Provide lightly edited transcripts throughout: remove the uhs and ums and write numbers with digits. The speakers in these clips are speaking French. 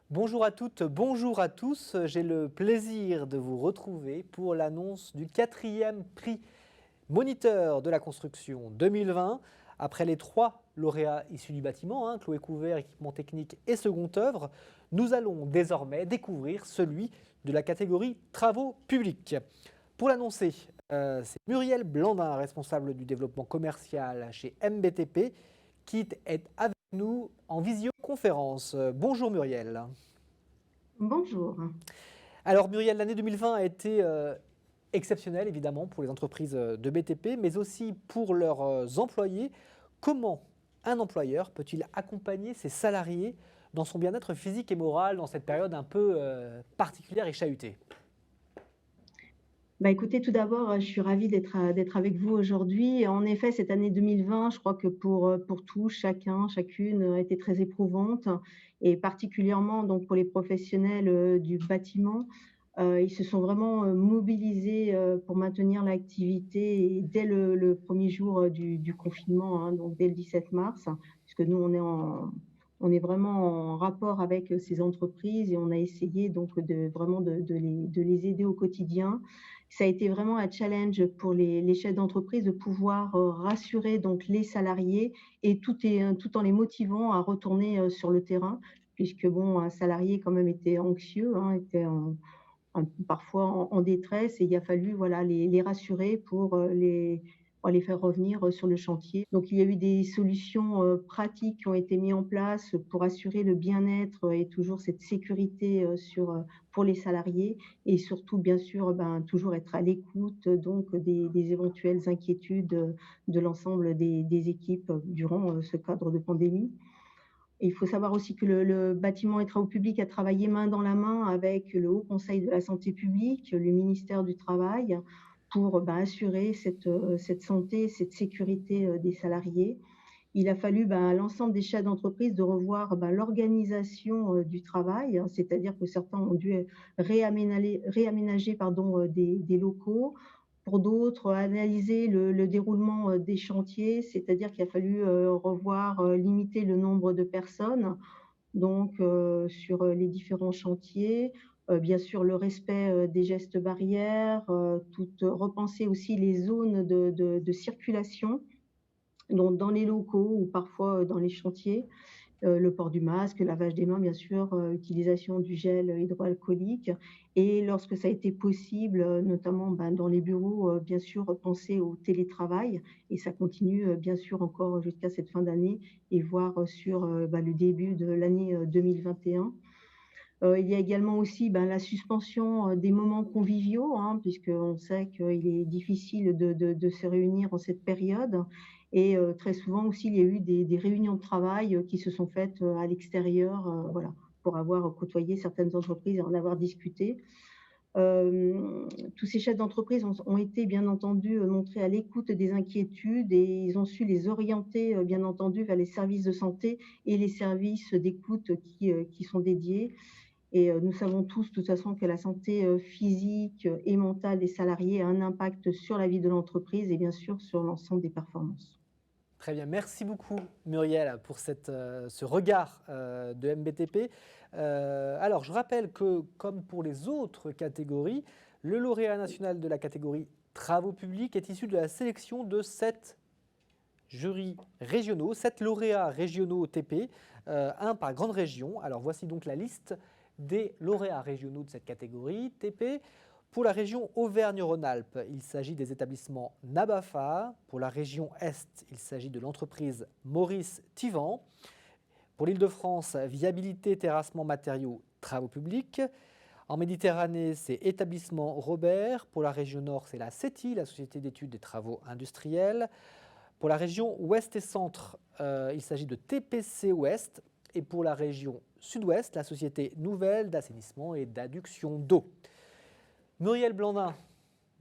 Bonjour à toutes, bonjour à tous. J'ai le plaisir de vous retrouver pour l'annonce du 4e prix Moniteur de la construction 2020. Après les 3 lauréats issus du bâtiment, Chloé Couvert, équipement technique et second œuvre, nous allons désormais découvrir celui de la catégorie travaux publics. Pour l'annoncer, c'est Muriel Blandin, responsable du développement commercial chez MBTP, qui est avec nous en visioconférence. Bonjour Muriel. Bonjour. Alors Muriel, l'année 2020 a été exceptionnelle évidemment pour les entreprises de BTP, mais aussi pour leurs employés. Comment un employeur peut-il accompagner ses salariés dans son bien-être physique et moral dans cette période un peu particulière et chahutée? Bah, écoutez, tout d'abord, je suis ravie d'être avec vous aujourd'hui. En effet, cette année 2020, je crois que pour tous, chacun, chacune, a été très éprouvante et particulièrement donc pour les professionnels, du bâtiment. Ils se sont vraiment, mobilisés, pour maintenir l'activité et dès le 1er jour, du confinement, donc dès le 17 mars, puisque nous, on est vraiment en rapport avec, ces entreprises et on a essayé donc de vraiment de les aider au quotidien. Ça a été vraiment un challenge pour les chefs d'entreprise de pouvoir, rassurer donc les salariés et tout en les motivant à retourner, sur le terrain puisque bon, un salarié quand même était anxieux, était parfois en détresse et il a fallu voilà, les rassurer pour les faire revenir sur le chantier. Donc il y a eu des solutions pratiques qui ont été mises en place pour assurer le bien-être et toujours cette sécurité pour les salariés et surtout bien sûr ben, toujours être à l'écoute donc des éventuelles inquiétudes de l'ensemble des équipes durant ce cadre de pandémie. Et il faut savoir aussi que le bâtiment et travaux publics a travaillé main dans la main avec le Haut Conseil de la santé publique, le ministère du Travail, pour assurer cette santé, cette sécurité des salariés. Il a fallu à l'ensemble des chefs d'entreprise de revoir l'organisation du travail, c'est-à-dire que certains ont dû réaménager pardon, des locaux, pour d'autres, analyser le déroulement des chantiers, c'est-à-dire qu'il a fallu revoir, limiter le nombre de personnes donc sur les différents chantiers. Bien sûr, le respect des gestes barrières, repenser aussi les zones de circulation donc dans les locaux ou parfois dans les chantiers. Le port du masque, le lavage des mains bien sûr, utilisation du gel hydroalcoolique et lorsque ça a été possible, notamment, dans les bureaux, bien sûr penser au télétravail et ça continue, bien sûr encore jusqu'à cette fin d'année et voire sur, le début de l'année, 2021. Il y a également aussi, la suspension, des moments conviviaux, puisqu'on sait qu'il est difficile de se réunir en cette période et très souvent aussi, il y a eu des réunions de travail, qui se sont faites, à l'extérieur, voilà, pour avoir côtoyé certaines entreprises et en avoir discuté. Tous ces chefs d'entreprise ont été bien entendu, montrés à l'écoute des inquiétudes et ils ont su les orienter, bien entendu vers les services de santé et les services d'écoute qui sont dédiés. Et nous savons tous, de toute façon, que la santé physique et mentale des salariés a un impact sur la vie de l'entreprise et bien sûr sur l'ensemble des performances. Très bien, merci beaucoup Muriel pour ce regard de MBTP. Alors je rappelle que comme pour les autres catégories, le lauréat national de la catégorie travaux publics est issu de la sélection de 7 jurys régionaux, 7 lauréats régionaux TP, un par grande région. Alors voici donc la liste des lauréats régionaux de cette catégorie TP. Pour la région Auvergne-Rhône-Alpes, il s'agit des établissements Nabafa. Pour la région Est, il s'agit de l'entreprise Maurice Tivan. Pour l'Île-de-France, viabilité, terrassement, matériaux, travaux publics. En Méditerranée, c'est établissement Robert. Pour la région Nord, c'est la CETI, la Société d'études des travaux industriels. Pour la région Ouest et Centre, il s'agit de TPC Ouest. Et pour la région Sud-Ouest, la Société Nouvelle d'assainissement et d'adduction d'eau. Muriel Blandin,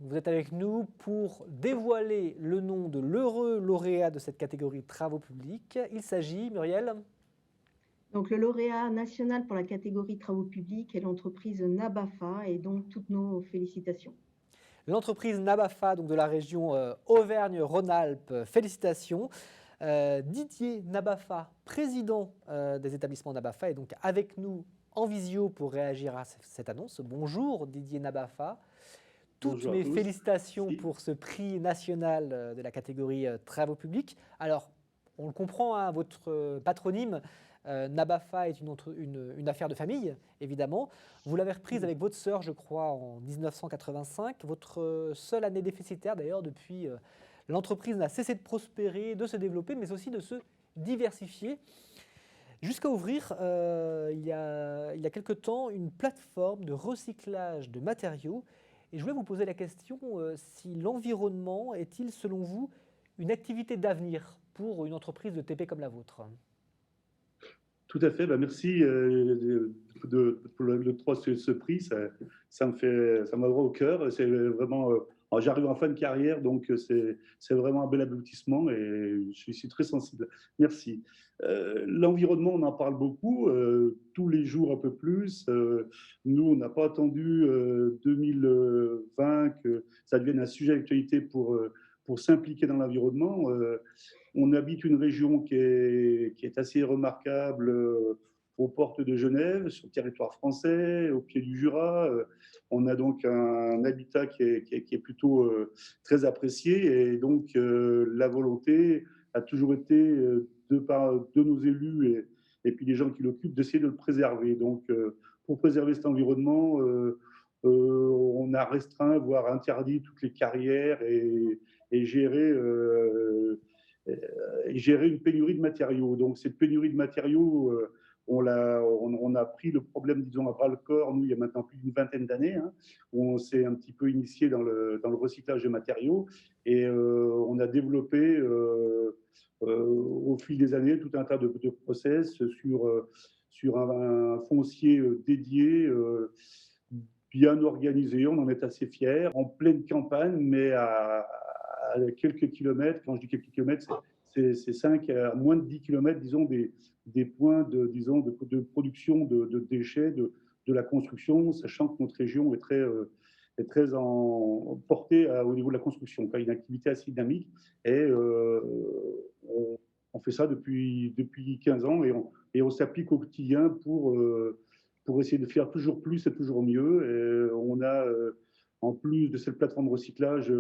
vous êtes avec nous pour dévoiler le nom de l'heureux lauréat de cette catégorie travaux publics. Il s'agit, Muriel? Donc le lauréat national pour la catégorie travaux publics est l'entreprise Nabafa et donc toutes nos félicitations. l'entreprise Nabafa, donc de la région Auvergne-Rhône-Alpes. Félicitations. Didier Nabafa, président des établissements Nabafa, est donc avec nous en visio pour réagir à cette annonce. Bonjour Didier Nabafa. Toutes Bonjour à mes tous. félicitations Merci. pour ce prix national de la catégorie travaux publics. Alors, on le comprend, hein, votre patronyme, Nabafa est une affaire de famille, évidemment. Vous l'avez reprise avec votre sœur, je crois, en 1985. Votre seule année déficitaire, d'ailleurs, depuis, l'entreprise n'a cessé de prospérer, de se développer, mais aussi de se diversifier. Jusqu'à ouvrir, il y a quelque temps, une plateforme de recyclage de matériaux. Et je voulais vous poser la question, si l'environnement est-il, selon vous, une activité d'avenir pour une entreprise de TP comme la vôtre? Tout à fait. Merci pour ce prix. Ça m'a droit au cœur. C'est vraiment. J'arrive en fin de carrière, donc c'est vraiment un bel aboutissement et je suis très sensible. Merci. L'environnement, on en parle beaucoup, tous les jours un peu plus. Nous, on n'a pas attendu 2020 que ça devienne un sujet d'actualité pour s'impliquer dans l'environnement. On habite une région qui est assez remarquable aux portes de Genève, sur le territoire français, au pied du Jura. On a donc un habitat qui est plutôt très apprécié et donc la volonté a toujours été, de nos élus et puis des gens qui l'occupent, d'essayer de le préserver. Donc pour préserver cet environnement, on a restreint, voire interdit toutes les carrières et gérer une pénurie de matériaux. Donc cette pénurie de matériaux, on a pris le problème, disons, à bras le corps, nous, il y a maintenant plus d'une vingtaine d'années, hein, où on s'est un petit peu initié dans le recyclage de matériaux et on a développé au fil des années tout un tas de process sur un foncier dédié, bien organisé, on en est assez fiers, en pleine campagne, mais à quelques kilomètres. Quand je dis quelques kilomètres, c'est 5 à moins de 10 kilomètres, disons, des points de production de déchets, de la construction, sachant que notre région est très portée au niveau de la construction. Il y a une activité assez dynamique et on fait ça depuis 15 ans et on s'applique au quotidien pour essayer de faire toujours plus et toujours mieux. Et on a, en plus de cette plateforme de recyclage,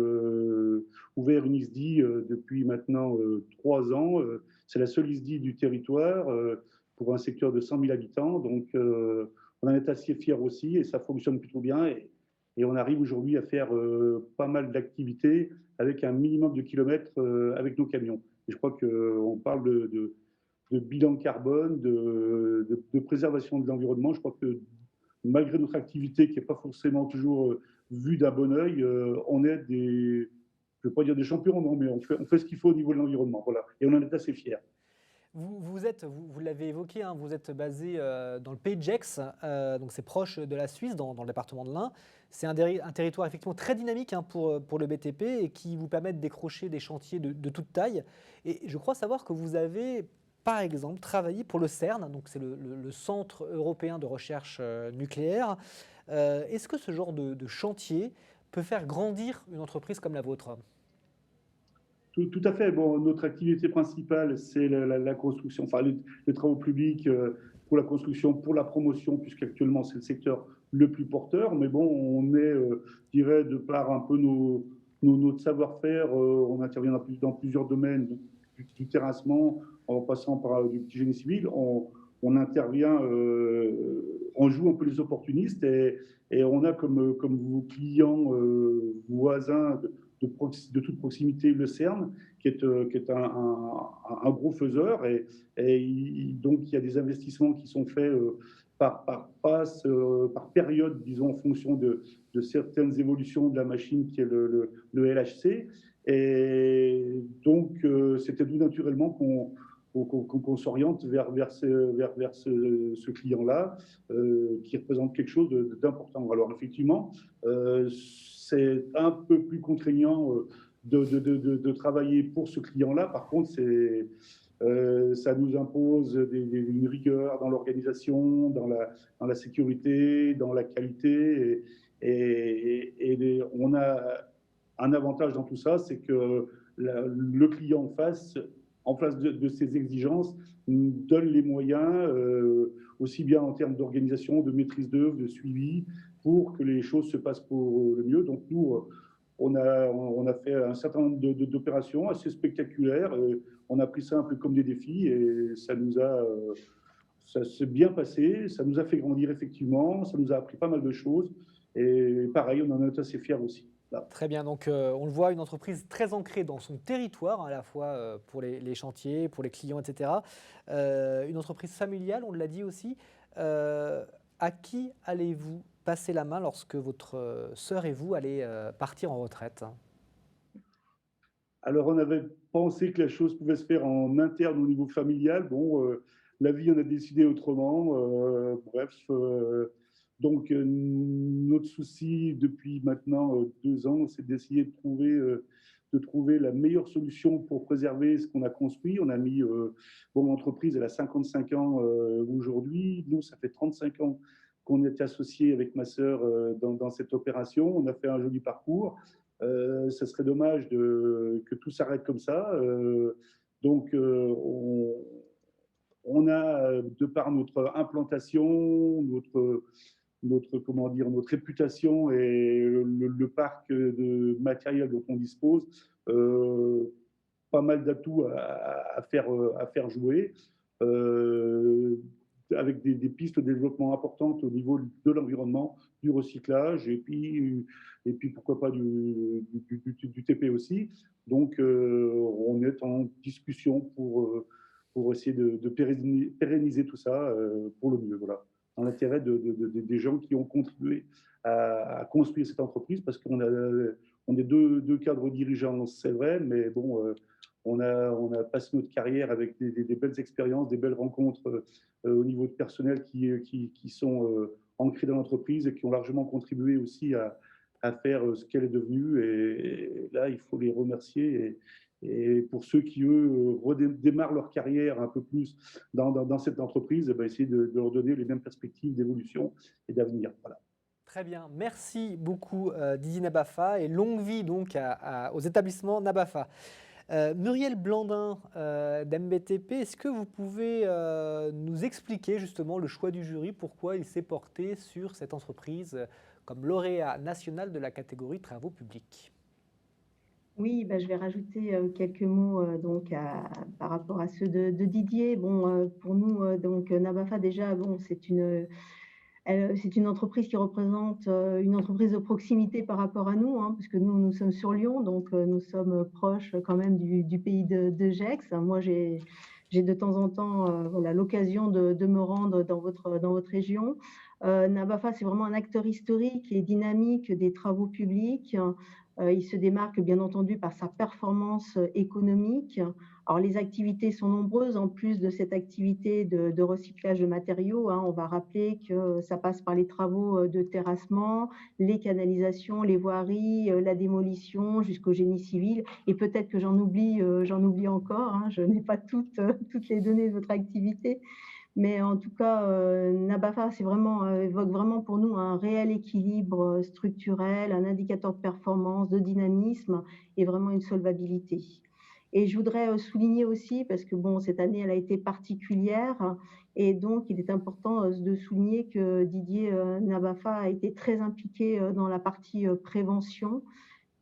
ouvert une ISDI depuis maintenant 3 ans. C'est la seule ISDI du territoire pour un secteur de 100 000 habitants. Donc, on en est assez fiers aussi et ça fonctionne plutôt bien. Et on arrive aujourd'hui à faire pas mal d'activités avec un minimum de kilomètres avec nos camions. Et je crois qu'on parle de bilan carbone, de préservation de l'environnement. Je crois que malgré notre activité qui n'est pas forcément toujours vue d'un bon œil, on est je ne veux pas dire des champions, non, mais on fait ce qu'il faut au niveau de l'environnement. Voilà. Et on en est assez fiers. Vous l'avez évoqué, hein, vous êtes basé dans le Pays de Gex, donc c'est proche de la Suisse, dans le département de l'Ain. C'est un territoire effectivement très dynamique, hein, pour le BTP et qui vous permet de décrocher des chantiers de toute taille. Et je crois savoir que vous avez, par exemple, travaillé pour le CERN, donc c'est le Centre européen de recherche nucléaire. Est-ce que ce genre de chantier peut faire grandir une entreprise comme la vôtre ? Tout à fait. Bon, notre activité principale, c'est la construction, enfin les travaux publics pour la construction, pour la promotion, puisqu'actuellement c'est le secteur le plus porteur. Mais bon, on est, je dirais, de par un peu notre savoir-faire, on intervient dans plusieurs domaines, du terrassement, en passant par du petit génie civil. On intervient, on joue un peu les opportunistes et on a comme vos clients voisins de toute proximité le CERN, qui est un gros faiseur. Donc, il y a des investissements qui sont faits par passe, par période, disons, en fonction de certaines évolutions de la machine qui est le LHC. Et donc, c'était tout naturellement qu'on s'oriente vers ce client-là, qui représente quelque chose d'important. Alors, effectivement, c'est un peu plus contraignant de travailler pour ce client-là. Par contre, ça nous impose une rigueur dans l'organisation, dans la sécurité, dans la qualité. On a un avantage dans tout ça, c'est que le client en face de ses exigences, nous donne les moyens, aussi bien en termes d'organisation, de maîtrise d'œuvre, de suivi, pour que les choses se passent pour le mieux. Donc nous, on a fait un certain nombre d'opérations assez spectaculaires. On a pris ça un peu comme des défis et ça s'est bien passé. Ça nous a fait grandir effectivement. Ça nous a appris pas mal de choses. Et pareil, on en est assez fiers aussi. Là. Très bien, donc on le voit, une entreprise très ancrée dans son territoire, à la fois pour les chantiers, pour les clients, etc. Une entreprise familiale, on l'a dit aussi. À qui allez-vous passer la main lorsque votre sœur et vous allez partir en retraite? Alors, on avait pensé que la chose pouvait se faire en interne au niveau familial. Bon, la vie en a décidé autrement. Bref, donc notre souci depuis maintenant 2 ans, c'est d'essayer de trouver la meilleure solution pour préserver ce qu'on a construit. On a mis, bon, l'entreprise, elle a 55 ans aujourd'hui. Nous, ça fait 35 ans qu'on est associés avec ma sœur dans cette opération. On a fait un joli parcours. Ça serait dommage que tout s'arrête comme ça. Donc, on a, de par notre implantation, comment dire, notre réputation et le parc de matériel dont on dispose, pas mal d'atouts à faire jouer, avec des pistes de développement importantes au niveau de l'environnement, du recyclage et puis pourquoi pas du TP aussi. Donc, on est en discussion pour essayer de pérenniser tout ça pour le mieux. Voilà. Dans l'intérêt des gens qui ont contribué à construire cette entreprise, parce on est deux cadres dirigeants, c'est vrai, mais bon, on a passé notre carrière avec des belles expériences, des belles rencontres au niveau de personnel qui sont ancrés dans l'entreprise et qui ont largement contribué aussi à faire ce qu'elle est devenue. Et là, il faut les remercier. Et pour ceux qui, eux, redémarrent leur carrière un peu plus dans cette entreprise, essayer de leur donner les mêmes perspectives d'évolution et d'avenir. Voilà. Très bien, merci beaucoup Didier Nabafa et longue vie donc aux établissements Nabafa. Muriel Blandin d'MBTP, est-ce que vous pouvez nous expliquer justement le choix du jury, pourquoi il s'est porté sur cette entreprise comme lauréat national de la catégorie travaux publics? Oui, bah, je vais rajouter quelques mots par rapport à ceux de Didier. Bon, pour nous, Nabafa, déjà, bon, c'est une entreprise qui représente une entreprise de proximité par rapport à nous, hein, parce que nous sommes sur Lyon, donc nous sommes proches quand même du pays de Gex. Moi, j'ai de temps en temps voilà, l'occasion de me rendre dans votre région. Nabafa, c'est vraiment un acteur historique et dynamique des travaux publics. Il se démarque bien entendu par sa performance économique. Alors les activités sont nombreuses, en plus de cette activité de recyclage de matériaux, hein, on va rappeler que ça passe par les travaux de terrassement, les canalisations, les voiries, la démolition jusqu'au génie civil et peut-être que j'en oublie encore, hein, je n'ai pas toutes les données de votre activité. Mais en tout cas, Nabafa, évoque vraiment pour nous un réel équilibre structurel, un indicateur de performance, de dynamisme et vraiment une solvabilité. Et je voudrais souligner aussi, parce que bon, cette année, elle a été particulière, et donc il est important de souligner que Didier Nabafa a été très impliqué dans la partie prévention,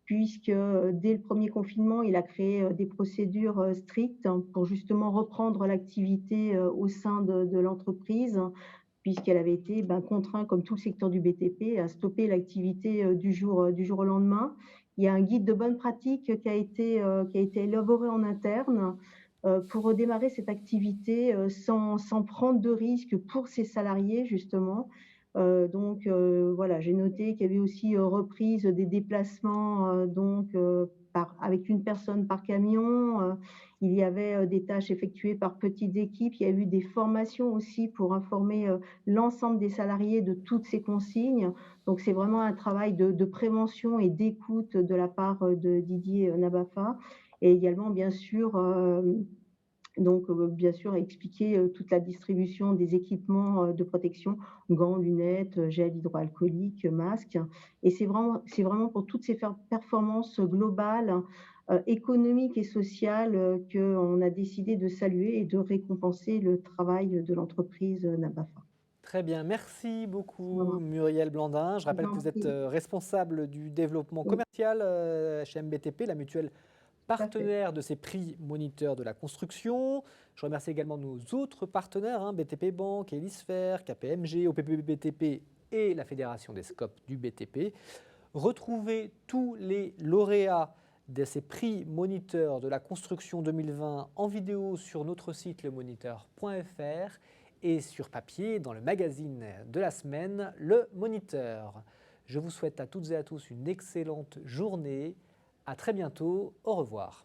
puisque dès le premier confinement, il a créé des procédures strictes pour justement reprendre l'activité au sein de l'entreprise, puisqu'elle avait été contrainte, comme tout le secteur du BTP, à stopper l'activité du jour au lendemain. Il y a un guide de bonne pratique qui a été élaboré en interne pour redémarrer cette activité sans prendre de risques pour ses salariés, justement. Voilà, j'ai noté qu'il y avait aussi reprise des déplacements avec une personne par camion. Il y avait des tâches effectuées par petites équipes. Il y a eu des formations aussi pour informer l'ensemble des salariés de toutes ces consignes. Donc c'est vraiment un travail de prévention et d'écoute de la part de Didier Nabafa. Et également, bien sûr, Donc, bien sûr, expliquer toute la distribution des équipements de protection, gants, lunettes, gel hydroalcoolique, masques. Et c'est vraiment pour toutes ces performances globales, économiques et sociales, qu'on a décidé de saluer et de récompenser le travail de l'entreprise Nabafa. Très bien, merci beaucoup Voilà, Muriel Blandin. Je je vous rappelle que en vous êtes prie. responsable du développement Oui, commercial chez MBTP, la mutuelle tout à fait. partenaire de ces prix moniteurs de la construction. Je remercie également nos autres partenaires, hein, BTP Banque, Elisfer, KPMG, OPP BTP et la Fédération des SCOP du BTP. Retrouvez tous les lauréats de ces prix moniteurs de la construction 2020 en vidéo sur notre site lemoniteur.fr et sur papier dans le magazine de la semaine, Le Moniteur. Je vous souhaite à toutes et à tous une excellente journée. À très bientôt. Au revoir.